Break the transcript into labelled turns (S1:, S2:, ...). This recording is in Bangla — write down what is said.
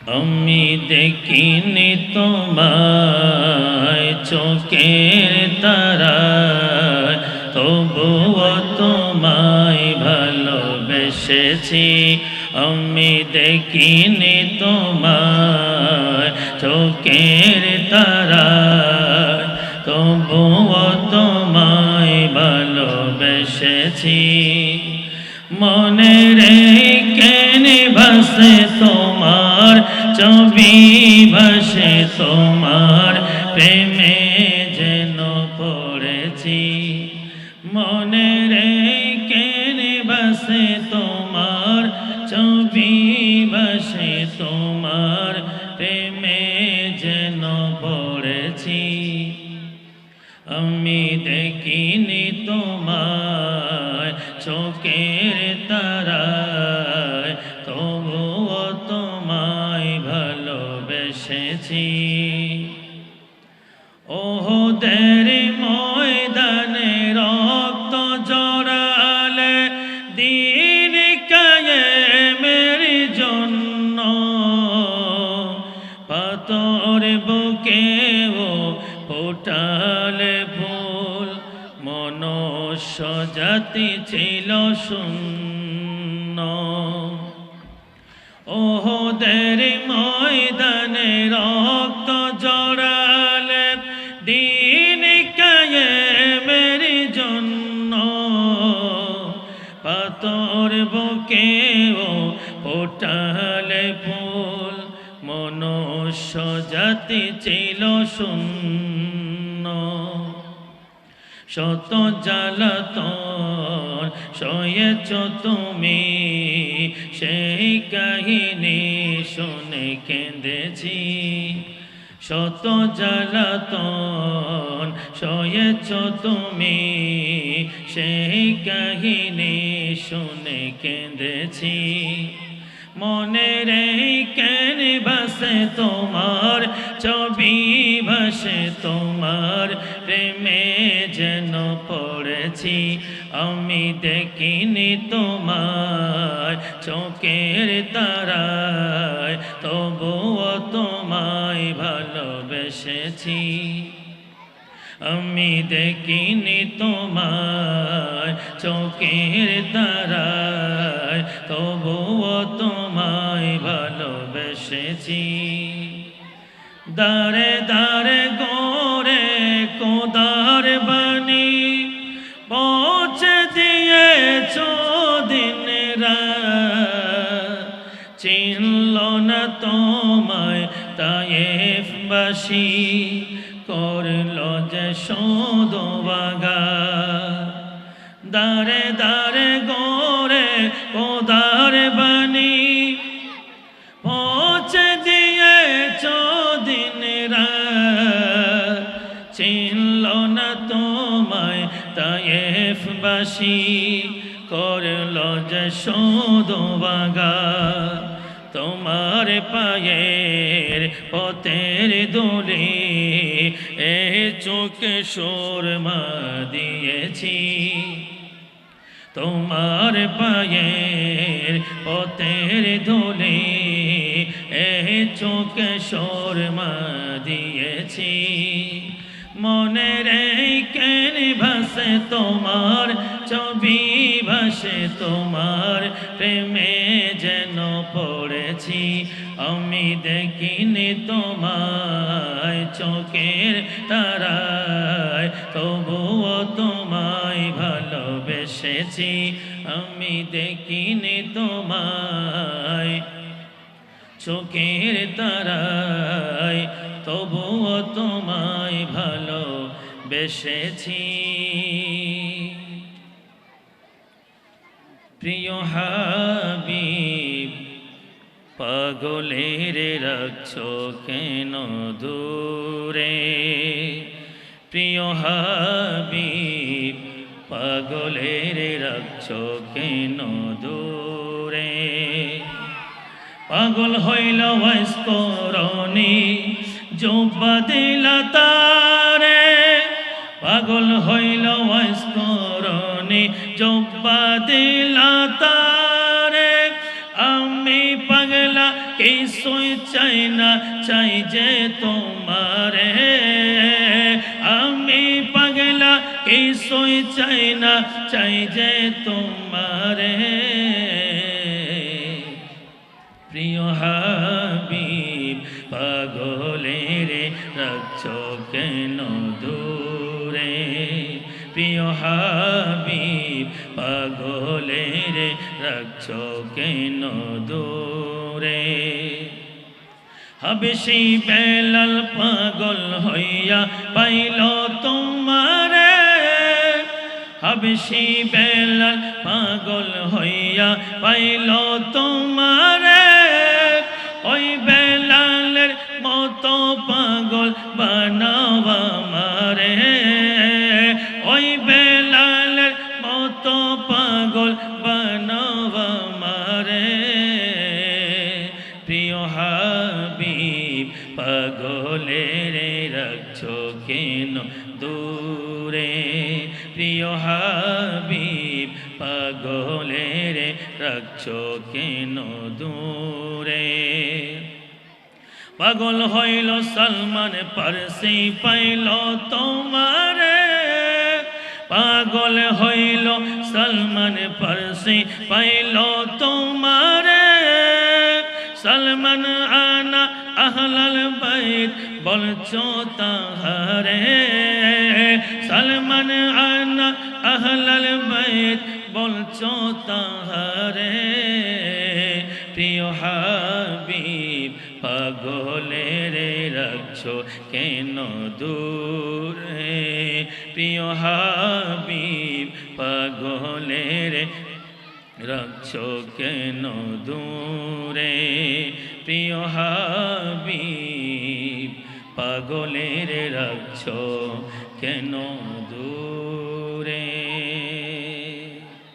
S1: আমি দেখিনি তোমায় চোখের তারায়, তবুও তোমায় ভালোবেসেছি। আমি দেখিনি তোমায় চোখের তারায়, তবুও তোমায় ভালোবেসেছি। মনে রেখে ভাসে তোমার ছবি, ভাসে তোমার প্রেমে যেন পড়েছি। মনে রেখে ভাসে তোমার ছবি, ভাসে তোমার প্রেমে যেন পড়েছি। আমি দেখিনি তোমায় চোখের তারায়, তবুও তোমায় ভালোবেসেছি। ওহদের ময়দানে রক্ত জড়ালে দিন কায়েমের জন্য, পাথর বুকেও ফোটালে ফুল, মনুষ্য জাতি ছিল শূন্য। ওহদের ময়দানে রক্ত জড়ালে দিন কায়েমের জন্য, পাথর বুকেও ফোটালে ফুল, মনুষ্য জাতি ছিল শূন্য। শত জ্বালাতন সয়েছ তুমি, সেই কাহিনী শুনে কেঁদেছি। শত জ্বালাতন সয়েছ তুমি, সেই কাহিনী শুনে কেঁদেছি। মনে রেখে ভাসে তোমার ছবি, ভাসে তোমার প্রেমে যেন পড়েছি। আমি দেখিনি তোমায় চোখের তারায়, তবুও তোমায় ভালোবেসেছি। আমি দেখিনি তোমায় চোখের তারায়, তবুও তোমায় ভালোবেসেছি। দারে দারে গোরে কোদার বাণী পৌঁছে দিয়েছ দিন রাত, চিনল না তোমায় তায়েফবাসী, করল যে শোধবাগা। দারে দারে গোরে কোদার বাণী পৌঁছে দিয়েছ দিন রাত, চিনল না তোমায় তায়েফবাসী, করল যে শোধবাগা। তোমার পায়ের পথের দোলে এ চোখে সুরমা দিয়েছি। তোমার পায়ের পথের দোলে এ চোখে সুরমা দিয়েছি। মনে রেখে ভাসে তোমার ছবি, ভাসে তোমার প্রেমে যেন পড়েছি। আমি দেখিনি তোমায় চোখের তারায়, তবুও তোমায় ভালোবেসেছি। আমি দেখিনি তোমায় চোখের তারায়, তবুও তোমায় ভালোবেসেছি। প্রিয় হাবিব পাগলের রাখছো কেন দূরে, প্রিয় হাবিব পাগলের রাখছো কেন দূরে। পাগল হইল ওয়াইস করনি জুব্বা দিলা তারে, পাগল হইল ওয়াইস করনি জুব্বা দিলা তারে। আমি পাগলা কিছুই চাই না চাই যে তোমারে আমি পাগলা কিছুই চাই না চাই যে তোমারে প্রিয় হাবিব পাগলের রাখছো কেন দূরে প্রিয় হাবিব পাগলের রাখছো কেন দূরে হাবশী বেলাল পাগল হইয়া পাইল তোমারে হাবশী বেলাল পাগল হইয়া পাইল তোমারে ওই বেলালের মতো পাগল বানাও আমারে ওই বেলালের মতো পাগল বানাও আমারে প্রিয় হাবিব পাগলের রাখছো কেন দূরে প্রিয় হাবিব পাগলের রাখছো কেন দূরে পাগল হইল সলমান পারসি পাইল তোমারে পাগল হইল সলমান পারসি পাইল তোমারে সলমান আনা আহলাল বাইত বলছো তাহারে সলমান আনা আহলাল বাইত বলছো তাহারে প্রিয় হাবিব পাগলের রাখছো কেন দূরে প্রিয় হাবিব পাগলের রাখছো কেন দূরে প্রিয় হাবিব পাগলের রাখছো কেন দূরে